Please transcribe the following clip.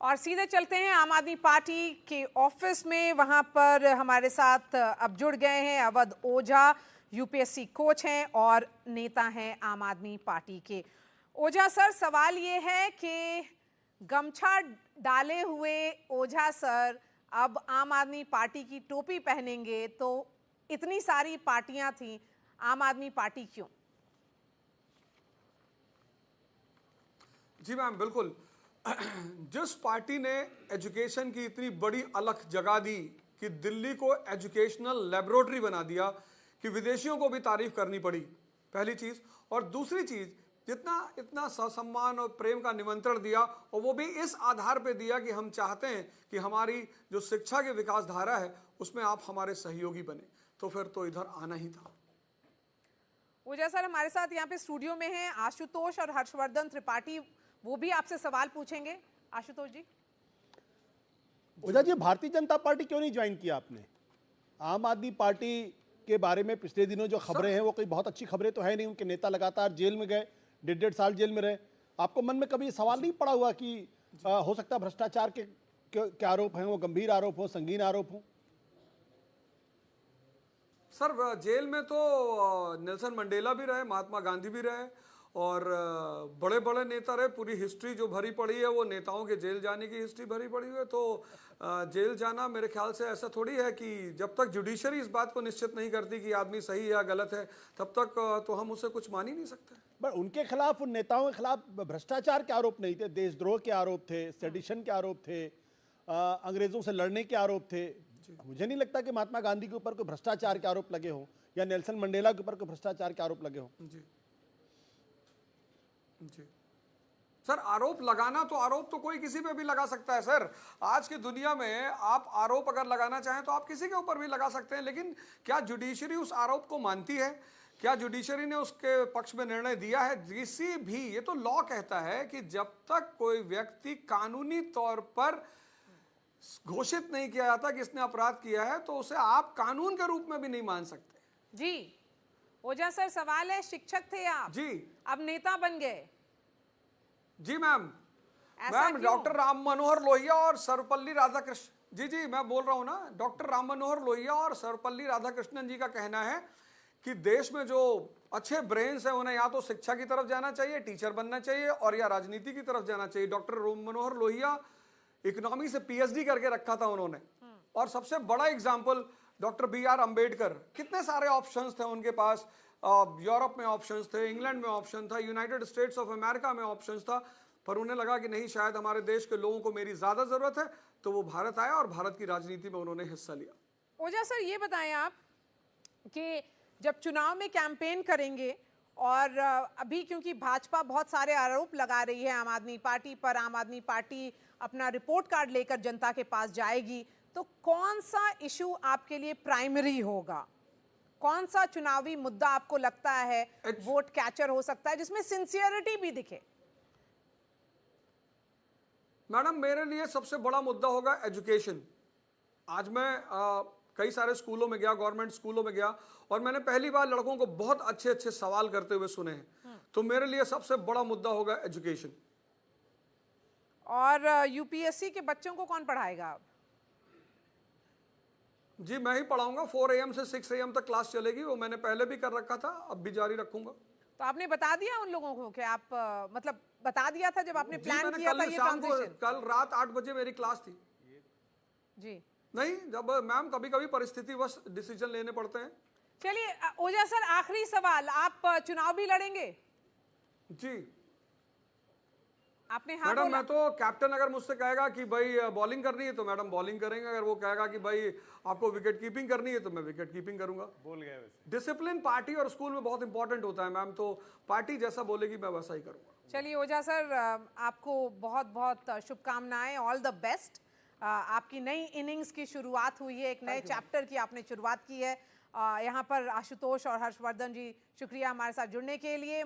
और सीधे चलते हैं आम आदमी पार्टी के ऑफिस में। वहां पर हमारे साथ अब जुड़ गए हैं अवध ओझा, यूपीएससी कोच हैं और नेता हैं आम आदमी पार्टी के। ओझा सर, सवाल ये है कि गमछा डाले हुए ओझा सर अब आम आदमी पार्टी की टोपी पहनेंगे, तो इतनी सारी पार्टियां थी, आम आदमी पार्टी क्यों? जी मैम, बिल्कुल। जिस पार्टी ने एजुकेशन की इतनी बड़ी अलख जगा दी कि दिल्ली को एजुकेशनल लेबोरेटरी बना दिया कि विदेशियों को भी तारीफ करनी पड़ी, पहली चीज़। और दूसरी चीज़, जितना इतना ससम्मान और प्रेम का निमंत्रण दिया, और वो भी इस आधार पे दिया कि हम चाहते हैं कि हमारी जो शिक्षा की विकास धारा है उसमें आप हमारे सहयोगी बने, तो फिर तो इधर आना ही था। ओझा सर हमारे साथ यहाँ पे स्टूडियो में हैं आशुतोष और हर्षवर्धन त्रिपाठी, वो भी आपसे सवाल पूछेंगे। आशुतोष जी। ओझा जी, भारतीय जनता पार्टी क्यों नहीं ज्वाइन किया आपने? आम आदमी पार्टी के बारे में पिछले दिनों जो खबरें हैं वो कोई बहुत अच्छी खबरें तो है नहीं। उनके नेता लगातार जेल में गए, 1.5 साल जेल में रहे। आपको मन में कभी सवाल नहीं पड़ा हुआ कि हो सकता है भ्रष्टाचार के आरोप हैं, वो गंभीर आरोप हो, संगीन आरोप हो? सर, जेल में तो नेल्सन मंडेला भी रहे, महात्मा गांधी भी रहे, और बड़े बड़े नेता रहे। पूरी हिस्ट्री जो भरी पड़ी है वो नेताओं के जेल जाने की हिस्ट्री भरी पड़ी है। तो जेल जाना मेरे ख्याल से ऐसा थोड़ी है कि जब तक जुडिशरी इस बात को निश्चित नहीं करती कि आदमी सही है या गलत है, तब तक तो हम उसे कुछ मान ही नहीं सकते। पर उनके खिलाफ, उन नेताओं के खिलाफ भ्रष्टाचार के आरोप नहीं थे, देशद्रोह के आरोप थे, सेडिशन के आरोप थे, अंग्रेजों से लड़ने के आरोप थे। मुझे नहीं लगता कि महात्मा गांधी के ऊपर कोई भ्रष्टाचार के आरोप लगे हों या नेल्सन मंडेला के ऊपर कोई भ्रष्टाचार के आरोप लगे हों। जी जी सर, आरोप लगाना तो आरोप तो कोई किसी पे भी लगा सकता है सर। आज की दुनिया में आप आरोप अगर लगाना चाहें तो आप किसी के ऊपर भी लगा सकते हैं, लेकिन क्या जुडिशरी उस आरोप को मानती है? क्या जुडिशरी ने उसके पक्ष में निर्णय दिया है? किसी भी, ये तो लॉ कहता है कि जब तक कोई व्यक्ति कानूनी तौर पर घोषित नहीं किया जाता कि इसने अपराध किया है, तो उसे आप कानून के रूप में भी नहीं मान सकते। जी ओझा सर, सवाल है, शिक्षक थे आप जी, अब नेता बन गए। जी मैम। ऐसा मैम, क्यों? डॉक्टर राम मनोहर लोहिया और सर्वपल्ली राधाकृष्ण, जी जी मैं बोल रहा हूं ना, डॉक्टर राम मनोहर लोहिया और सर्वपल्ली राधाकृष्णन जी का कहना है कि देश में जो अच्छे ब्रेन्स हैं उन्हें या तो शिक्षा की तरफ जाना चाहिए, टीचर बनना चाहिए, और या राजनीति की तरफ जाना चाहिए। डॉक्टर राम मनोहर लोहिया इकोनॉमी से पीएचडी करके रखा था उन्होंने। और सबसे बड़ा एग्जाम्पल डॉक्टर BR अम्बेडकर, कितने सारे ऑप्शंस थे उनके पास। यूरोप में ऑप्शंस थे, इंग्लैंड में ऑप्शन था, यूनाइटेड स्टेट्स ऑफ अमेरिका में ऑप्शंस था, पर उन्हें लगा कि नहीं, शायद हमारे देश के लोगों को मेरी ज्यादा जरूरत है, तो वो भारत आया और भारत की राजनीति में उन्होंने हिस्सा लिया। ओझा सर, ये बताएं आप कि जब चुनाव में कैंपेन करेंगे और अभी क्योंकि भाजपा बहुत सारे आरोप लगा रही है आम आदमी पार्टी पर, आम आदमी पार्टी अपना रिपोर्ट कार्ड लेकर जनता के पास जाएगी, तो कौन सा इशू आपके लिए प्राइमरी होगा? कौन सा चुनावी मुद्दा आपको लगता है वोट कैचर हो सकता है, जिसमें सिंसियरिटी भी दिखे? मैडम, मेरे लिए सबसे बड़ा मुद्दा होगा एजुकेशन। आज मैं कई सारे स्कूलों में गया, गवर्नमेंट स्कूलों में गया, और मैंने पहली बार लड़कों को बहुत अच्छे अच्छे सवाल करते हुए सुने हैं। तो मेरे लिए सबसे बड़ा मुद्दा होगा एजुकेशन। और यूपीएससी के बच्चों को कौन पढ़ाएगा अब? जी, मैं ही पढ़ाऊंगा। 4 AM से 6 AM तक क्लास चलेगी, वो मैंने पहले भी कर रखा था, अब भी जारी रखूंगा। तो आपने बता दिया उन लोगों को कि आप मतलब बता दिया था जब आपने प्लान मैंने किया कल था ये शाम को, ट्रांजिशन? कल रात 8 बजे मेरी क्लास थी। जी नहीं, जब मैम कभी कभी परिस्थितिवश डिसीजन लेने पड़ते हैं। चलिए ओझा सर, आखिरी सवाल, आप चुनाव भी लड़ेंगे? जी आपने हाँ मैडम, बोला? मैं तो कैप्टन अगर मुझसे कहेगा कि भाई बॉलिंग करनी है तो मैडम बॉलिंग करेंगे, अगर वो कहेगा कि भाई आपको विकेट कीपिंग करनी है तो मैं विकेट कीपिंग करूंगा। बोल गए वैसे। डिसिप्लिन पार्टी और स्कूल में बहुत इंपॉर्टेंट होता है मैम, तो पार्टी जैसा बोलेगी मैं वैसा ही करूंगा। चलिए ओझा सर, आपको बहुत बहुत शुभकामनाएं, ऑल द बेस्ट। आपकी नई इनिंग्स की शुरुआत हुई है, एक नए चैप्टर की आपने शुरुआत की है। यहाँ पर आशुतोष और हर्षवर्धन जी, शुक्रिया हमारे साथ जुड़ने के लिए।